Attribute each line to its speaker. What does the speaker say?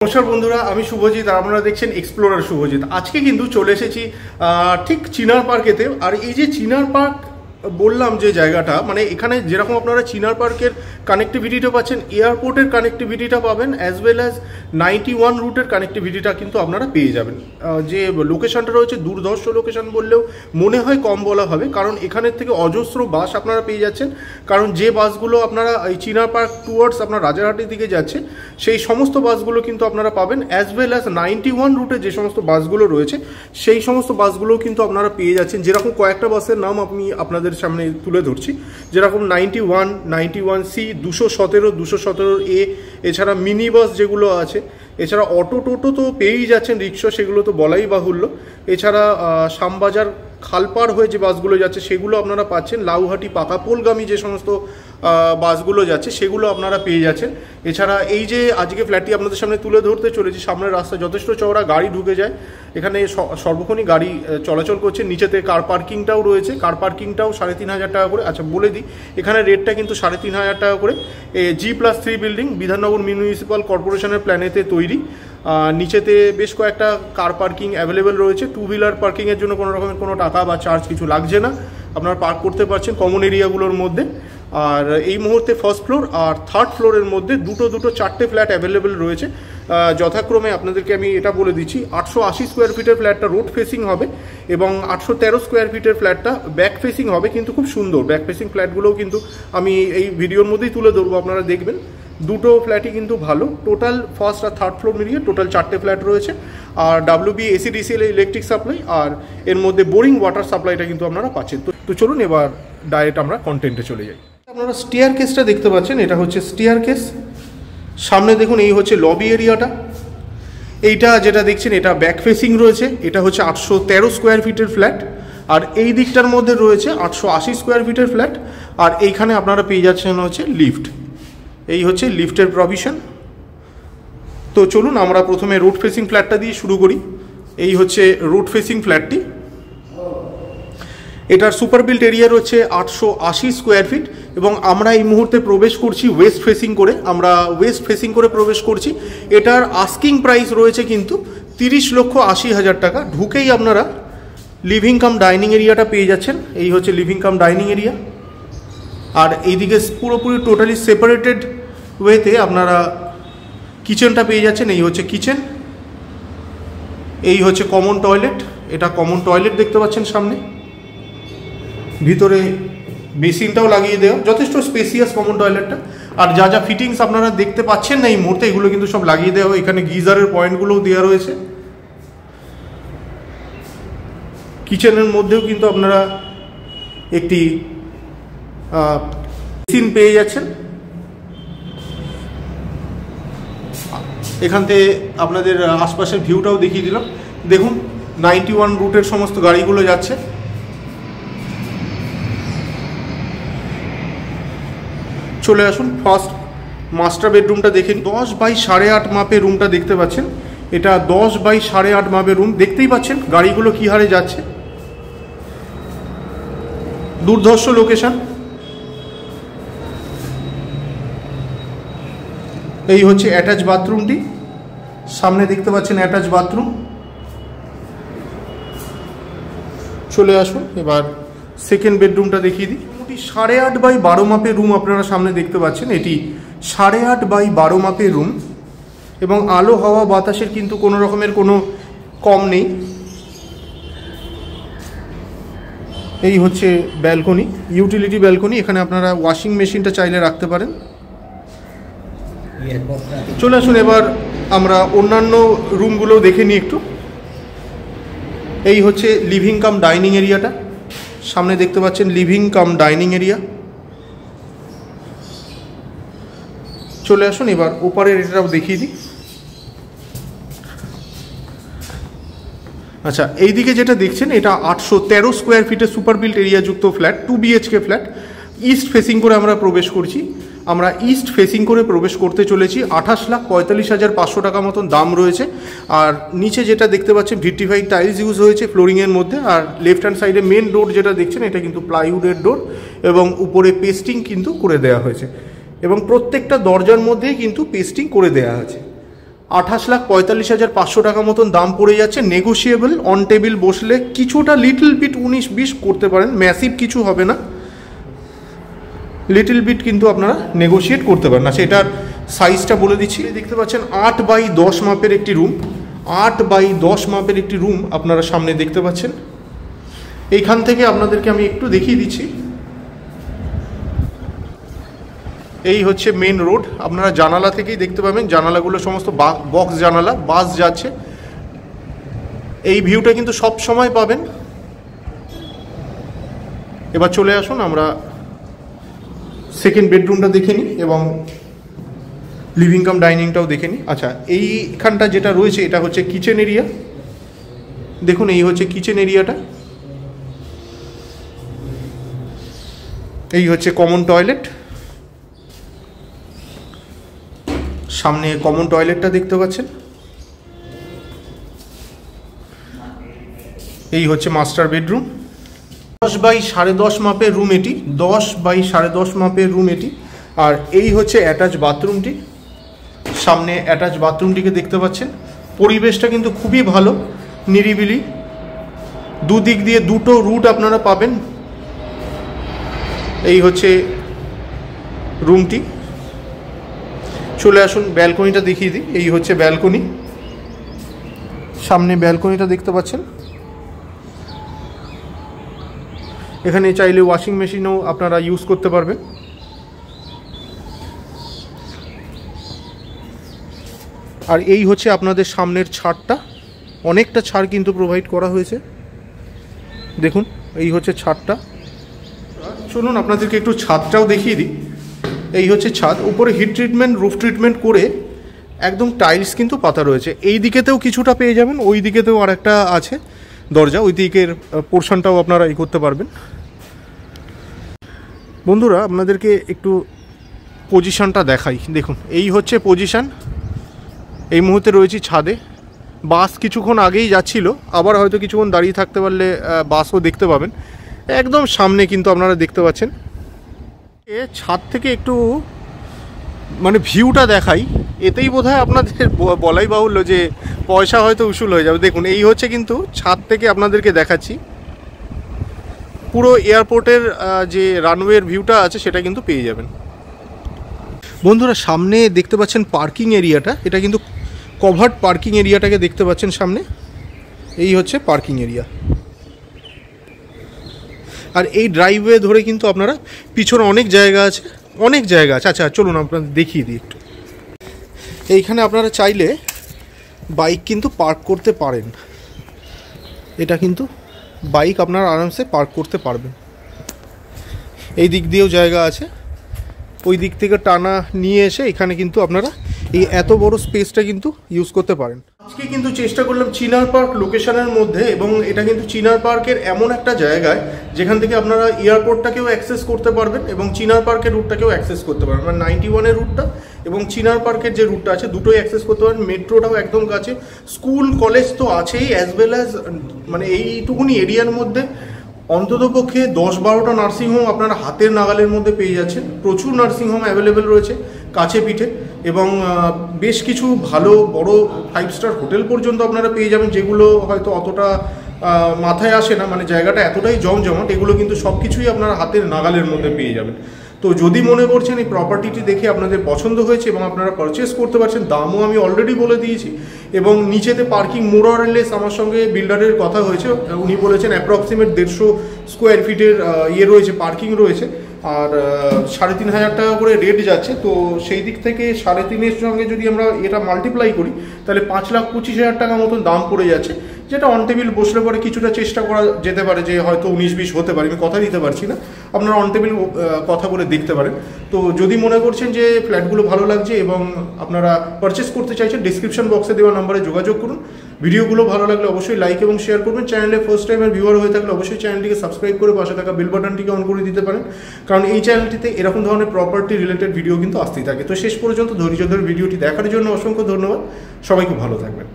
Speaker 1: নমস্কার বন্ধুরা, আমি শুভজিৎ আর আপনারা দেখছেন এক্সপ্লোরার শুভজিৎ। আজকে কিন্তু চলে এসেছি ঠিক চিনার পার্কেতে। আর এই যে চিনার পার্ক বললাম যে জায়গাটা, মানে এখানে যেরকম আপনারা চিনার পার্কের কানেক্টিভিটিটা পাচ্ছেন, এয়ারপোর্টের কানেক্টিভিটিটা পাবেন, অ্যাজ ওয়েল অ্যাজ 91 রুটের কানেক্টিভিটিটা কিন্তু আপনারা পেয়ে যাবেন। যে লোকেশনটা রয়েছে দুর্ধর্ষ লোকেশন বললেও মনে হয় কম বলা হবে, কারণ এখানের থেকে অজস্র বাস আপনারা পেয়ে যাচ্ছেন। কারণ যে বাসগুলো আপনারা এই চিনার পার্ক টুয়ার্ডস আপনার রাজারহাটের দিকে যাচ্ছে, সেই সমস্ত বাসগুলো কিন্তু আপনারা পাবেন, অ্যাজ ওয়েল অ্যাজ 91 রুটে যে সমস্ত বাসগুলো রয়েছে সেই সমস্ত বাসগুলোও কিন্তু আপনারা পেয়ে যাচ্ছেন। যেরকম কয়েকটা বাসের নাম আমি আপনাদের সামনে তুলে ধরছি, যেরকম 91, 91C, 217, 217A, এছাড়া মিনি বাস যেগুলো আছে, এছাড়া অটো টোটো তো পেয়েই যাচ্ছেন, রিক্সা সেগুলো তো বলাই বাহুল্য। এছাড়া শ্যামবাজার খালপাড় হয়ে যে বাসগুলো যাচ্ছে সেগুলো আপনারা পাচ্ছেন। লাউহাটি পাকাপোলগামী যে সমস্ত বাসগুলো যাচ্ছে সেগুলো আপনারা পেয়ে যাচ্ছেন। এছাড়া এই যে আজকে ফ্ল্যাটটি আপনাদের সামনে তুলে ধরতে চলেছি, সামনের রাস্তা যথেষ্ট চওড়া, গাড়ি ঢুকে যায় এখানে, সর্বক্ষণই গাড়ি চলাচল করছে। নিচেতে কার পার্কিংটাও রয়েছে, কার পার্কিংটাও 3,500 টাকা করে। আচ্ছা বলে দিই, এখানে রেটটা কিন্তু 3,500 টাকা করে। G+3 বিল্ডিং, বিধাননগর মিউনিসিপ্যাল কর্পোরেশনের প্ল্যানেতে তৈরি। নিচেতে বেশ কয়েকটা কার পার্কিং অ্যাভেলেবেল রয়েছে। টু হুইলার পার্কিংয়ের জন্য কোনো রকমের কোনো টাকা বা চার্জ কিছু লাগছে না, আপনারা পার্ক করতে পারছেন কমন এরিয়াগুলোর মধ্যে। আর এই মুহূর্তে ফার্স্ট ফ্লোর আর থার্ড ফ্লোরের মধ্যে দুটো 4টে ফ্ল্যাট অ্যাভেলেবেল রয়েছে। যথাক্রমে আপনাদেরকে আমি এটা বলে দিচ্ছি, 880 স্কোয়ার ফিটের ফ্ল্যাটটা রোড ফেসিং হবে এবং 813 স্কোয়ার ফিটের ফ্ল্যাটটা ব্যাক ফেসিং হবে, কিন্তু খুব সুন্দর ব্যাক ফেসিং ফ্ল্যাটগুলোও কিন্তু আমি এই ভিডিওর মধ্যেই তুলে ধরবো, আপনারা দেখবেন। দুটো ফ্ল্যাটই কিন্তু ভালো। টোটাল ফার্স্ট আর থার্ড ফ্লোর মিলিয়ে টোটাল 4টে ফ্ল্যাট রয়েছে। আর WB ACDCL ইলেকট্রিক সাপ্লাই, আর এর মধ্যে বোরিং ওয়াটার সাপ্লাইটা কিন্তু আপনারা পাচ্ছেন। তো চলুন এবার ডাইরেক্ট আমরা কন্টেন্টে চলে যাই। আপনারা স্টেয়ার কেসটা দেখতে পাচ্ছেন, এটা হচ্ছে স্টেয়ার কেস। সামনে দেখুন, এই হচ্ছে লবি এরিয়াটা। এইটা যেটা দেখছেন এটা ব্যাক ফেসিং রয়েছে, এটা হচ্ছে 813 স্কোয়ার ফিটের ফ্ল্যাট। আর এই দিকটার মধ্যে রয়েছে 880 স্কোয়ার ফিটের ফ্ল্যাট। আর এইখানে আপনারা পেয়ে যাচ্ছেন হচ্ছে লিফট, এই হচ্ছে লিফটের প্রভিশন। তো চলুন আমরা প্রথমে রোড ফেসিং ফ্ল্যাটটা দিয়ে শুরু করি। এই হচ্ছে রোড ফেসিং ফ্ল্যাটটি। এটার সুপার বিল্ট এরিয়া রয়েছে 880 স্কোয়ার ফিট এবং আমরা এই মুহূর্তে প্রবেশ করছি ওয়েস্ট ফেসিং করে। আমরা ওয়েস্ট ফেসিং করে প্রবেশ করছি। এটার আস্কিং প্রাইস রয়েছে কিন্তু 30,80,000 টাকা। ঢুকেই আপনারা লিভিং কাম ডাইনিং এরিয়াটা পেয়ে যাচ্ছেন। এই হচ্ছে লিভিং কাম ডাইনিং এরিয়া। আর এইদিকে পুরোপুরি টোটালি সেপারেটেড ওয়েতে আপনারা কিচেনটা পেয়ে যাচ্ছেন। এই হচ্ছে কিচেন, এই হচ্ছে কমন টয়লেট। এটা কমন টয়লেট দেখতে পাচ্ছেন সামনে। ভিতরে বেসিনটাও লাগিয়ে দেওয়া, যথেষ্ট স্পেসিয়াস কমন টয়লেটটা। আর যা যা ফিটিংস আপনারা দেখতে পাচ্ছেন না এই মুহূর্তে, এগুলো কিন্তু সব লাগিয়ে দেওয়া। এখানে গিজারের পয়েন্টগুলোও দেওয়া রয়েছে। কিচেনের মধ্যেও কিন্তু আপনারা একটি বেসিন পেয়ে যাচ্ছেন। এখান থেকে আপনাদের আশপাশের ভিউটাও দেখিয়ে দিলাম। দেখুন 91 রুটের সমস্ত গাড়িগুলো যাচ্ছে। চলে আসুন ফার্স্ট মাস্টার বেডরুমটা দেখে। 10x8.5 মাপের রুমটা দেখতে পাচ্ছেন। এটা 10x8.5 মাপের রুম। দেখতেই পাচ্ছেন গাড়িগুলো কী হারে যাচ্ছে, দুর্ধর্ষ লোকেশন। এই হচ্ছে অ্যাটাচ বাথরুমটি, সামনে দেখতে পাচ্ছেন অ্যাটাচ বাথরুম। চলে আসুন এবার সেকেন্ড বেডরুমটা দেখিয়ে দিই। 8.5x12 মাপের রুম আপনারা সামনে দেখতে পাচ্ছেন। এটি 8.5x12 মাপের রুম এবং আলো হাওয়া বাতাসের কিন্তু কোনো রকমের কোনো কম নেই। এই হচ্ছে ব্যালকনি, ইউটিলিটি ব্যালকনি। এখানে আপনারা ওয়াশিং মেশিনটা চাইলে রাখতে পারেন। চলে আসুন এবার আমরা অন্যান্য রুমগুলো দেখে নিই একটু। এই হচ্ছে লিভিং কাম ডাইনিং এরিয়াটা, সামনে দেখতে পাচ্ছেন লিভিং কাম ডাইনিং এরিয়া। চলে আসুন এবার ওপারের এটাও দেখিয়ে দিই। আচ্ছা, এইদিকে যেটা দেখছেন এটা 813 স্কোয়ার ফিটের সুপার বিল্ট এরিয়া যুক্ত flat, 2 BHK flat. East facing করে আমরা প্রবেশ করছি। আমরা ইস্ট ফেসিং করে প্রবেশ করতে চলেছি। 28,45,500 টাকা মতন দাম রয়েছে। আর নিচে যেটা দেখতে পাচ্ছেন ভিট্রিফাইড টাইলস ইউজ হয়েছে ফ্লোরিংয়ের মধ্যে। আর লেফট হ্যান্ড সাইডে মেন ডোর যেটা দেখছেন এটা কিন্তু প্লাইউডের ডোর এবং উপরে পেস্টিং কিন্তু করে দেওয়া হয়েছে এবং প্রত্যেকটা দরজার মধ্যেই কিন্তু পেস্টিং করে দেওয়া আছে। 28,45,500 টাকা মতন দাম পড়ে যাচ্ছে। নেগোশিয়েবল, অন টেবিল বসলে কিছুটা লিটল বিট 19-20 করতে পারেন, ম্যাসিভ কিছু হবে না, লিটল বিট কিন্তু আপনারা নেগোশিয়েট করতে পারেন। আচ্ছা, এটার সাইজটা বলে দিচ্ছি। দেখতে পাচ্ছেন 8x10 মাপের একটি রুম, 8x10 মাপের একটি রুম আপনারা সামনে দেখতে পাচ্ছেন। এইখান থেকে আপনাদেরকে আমি একটু দেখিয়ে দিচ্ছি। এই হচ্ছে মেন রোড, আপনারা জানালা থেকেই দেখতে পাবেন, জানালাগুলো সমস্ত বক্স জানালা, বাস যাচ্ছে। এই ভিউটা কিন্তু সব সময় পাবেন। এবার চলে আসুন আমরা সেকেন্ড বেডরুমটা দেখে নিই এবং লিভিং কাম ডাইনিংটাও দেখে নিই। আচ্ছা, এইখানটা যেটা রয়েছে এটা হচ্ছে কিচেন এরিয়া। দেখুন, এই হচ্ছে কিচেন এরিয়াটা, এই হচ্ছে কমন টয়লেট, সামনে কমন টয়লেটটা দেখতে পাচ্ছেন। এই হচ্ছে মাস্টার বেডরুম, 10x10.5 মাপের রুম এটি, 10x10.5 মাপের রুম এটি। আর এই হচ্ছে অ্যাটাচ বাথরুমটি, সামনে অ্যাটাচ বাথরুমটিকে দেখতে পাচ্ছেন। পরিবেশটা কিন্তু খুবই ভালো, নিরিবিলি, দুদিক দিয়ে দুটো রুট আপনারা পাবেন। এই হচ্ছে রুমটি। চলে আসুন ব্যালকনিটা দেখিয়ে দিই। এই হচ্ছে ব্যালকনি, সামনে ব্যালকনিটা দেখতে পাচ্ছেন। এখানে চাইলে ওয়াশিং মেশিনও আপনারা ইউজ করতে পারবেন। আর এই হচ্ছে আপনাদের সামনের ছাদটা, অনেকটা ছাদ কিন্তু প্রোভাইড করা হয়েছে। দেখুন, এই হচ্ছে ছাদটা। চলুন আপনাদেরকে একটু ছাদটাও দেখিয়ে দিই। এই হচ্ছে ছাদ, উপরে হিট ট্রিটমেন্ট, রুফ ট্রিটমেন্ট করে একদম টাইলস কিন্তু পাতা রয়েছে। এই দিকেতেও কিছুটা পেয়ে যাবেন, ওই দিকেতেও আর একটা আছে দরজা, ওই দিকের পোর্শনটাও আপনারা এই করতে পারবেন। বন্ধুরা, আপনাদেরকে একটু পজিশনটা দেখাই। দেখুন, এই হচ্ছে পজিশন। এই মুহূর্তে রয়েছি ছাদে, বাস কিছুক্ষণ আগেই যাচ্ছিল, আবার হয়তো কিছুক্ষণ দাঁড়িয়ে থাকতে পারলে বাসও দেখতে পাবেন। একদম সামনে কিন্তু আপনারা দেখতে পাচ্ছেন। ছাদ থেকে একটু মানে ভিউটা দেখাই, এতেই বোধহয় আপনাদের বলাই বাহুল্য যে পয়সা হয়তো উসুল হয়ে যাবে। দেখুন, এই হচ্ছে কিন্তু ছাদ থেকে আপনাদেরকে দেখাচ্ছি, পুরো এয়ারপোর্টের যে রানওয়ের ভিউটা আছে সেটা কিন্তু পেয়ে যাবেন। বন্ধুরা, সামনে দেখতে পাচ্ছেন পার্কিং এরিয়াটা, এটা কিন্তু কভার্ড পার্কিং এরিয়াটাকে দেখতে পাচ্ছেন সামনে। এই হচ্ছে পার্কিং এরিয়া। আর এই ড্রাইভওয়ে ধরে কিন্তু আপনারা, পিছনে অনেক জায়গা আছে, অনেক জায়গা আছে। আচ্ছা, চলুন আপনাদের দেখিয়ে দিই একটু। এইখানে আপনারা চাইলে বাইক কিন্তু পার্ক করতে পারেন, এটা কিন্তু বাইক আপনারা আরামসে পার্ক করতে পারবেন। এই দিক দিয়েও জায়গা আছে, ওই দিক থেকে টানা নিয়ে এসে এখানে কিন্তু আপনারা এই এত বড় স্পেসটা কিন্তু ইউজ করতে পারেন। আজকে কিন্তু চেষ্টা করলাম চিনার পার্ক লোকেশনের মধ্যে, এবং এটা কিন্তু চিনার পার্কের এমন একটা জায়গায় যেখান থেকে আপনারা এয়ারপোর্টটাকেও অ্যাক্সেস করতে পারবেন এবং চিনার পার্কের রুটটাকেও অ্যাক্সেস করতে পারবেন। মানে 91-এর রুটটা এবং চিনার পার্কের যে রুটটা আছে দুটোই অ্যাক্সেস করতে পারেন। মেট্রোটাও একদম কাছে, স্কুল কলেজ তো আছেই, অ্যাজ ওয়েল অ্যাজ মানে এইটুকুনি এরিয়ার মধ্যে অন্ততপক্ষে 10-12টা নার্সিংহোম আপনারা হাতের নাগালের মধ্যে পেয়ে যাচ্ছেন। প্রচুর নার্সিংহোম অ্যাভেলেবেল রয়েছে কাছে পিঠে, এবং বেশ কিছু ভালো বড় 5 স্টার হোটেল পর্যন্ত আপনারা পেয়ে যাবেন, যেগুলো হয়তো অতটা মাথায় আসে না, মানে জায়গাটা এতটাই জমজমাট। এগুলো কিন্তু সব কিছুই আপনারা হাতের নাগালের মধ্যে পেয়ে যাবেন। তো যদি মনে করছেন এই প্রপার্টিটি দেখে আপনাদের পছন্দ হয়েছে এবং আপনারা পারচেস করতে পারছেন, দামও আমি অলরেডি বলে দিয়েছি, এবং নিচেতে পার্কিং মোরলেস আমার সঙ্গে বিল্ডারের কথা হয়েছে, উনি বলেছেন অ্যাপ্রক্সিমেট 150 স্কোয়ার ফিটের রয়েছে, পার্কিং রয়েছে, আর 3,500 টাকা করে রেট যাচ্ছে। তো সেই দিক থেকে 3.5-এর সঙ্গে যদি আমরা এটা মাল্টিপ্লাই করি তাহলে 5,25,000 টাকা মতন দাম পড়ে যাচ্ছে, যেটা অন টেবিল বসলে পরে কিছুটা চেষ্টা করা যেতে পারে যে হয়তো 19-20 হতে পারে, আমি কথা দিতে পারছি না, আপনারা অন টেবিল কথা বলে দেখতে পারেন। তো যদি মনে করছেন যে ফ্ল্যাটগুলো ভালো লাগছে এবং আপনারা পারচেস করতে চাইছেন, ডিসক্রিপশন বক্সে দেওয়া নাম্বারে যোগাযোগ করুন। ভিডিওগুলো ভালো লাগলে অবশ্যই লাইক এবং শেয়ার করবেন। চ্যানেলে ফার্স্ট টাইমের ভিউয়ার হয়ে থাকলে অবশ্যই চ্যানেলটিকে সাবস্ক্রাইব করে পাশে থাকা বেল বাটনটিকে অন করে দিতে পারেন, কারণ এই চ্যানেলটিতে এরকম ধরনের প্রপার্টি রিলেটেড ভিডিও কিন্তু আসতেই থাকে। তো শেষ পর্যন্ত ধৈর্য ধরে ভিডিওটি দেখার জন্য অসংখ্য ধন্যবাদ। সবাই খুব ভালো থাকবেন।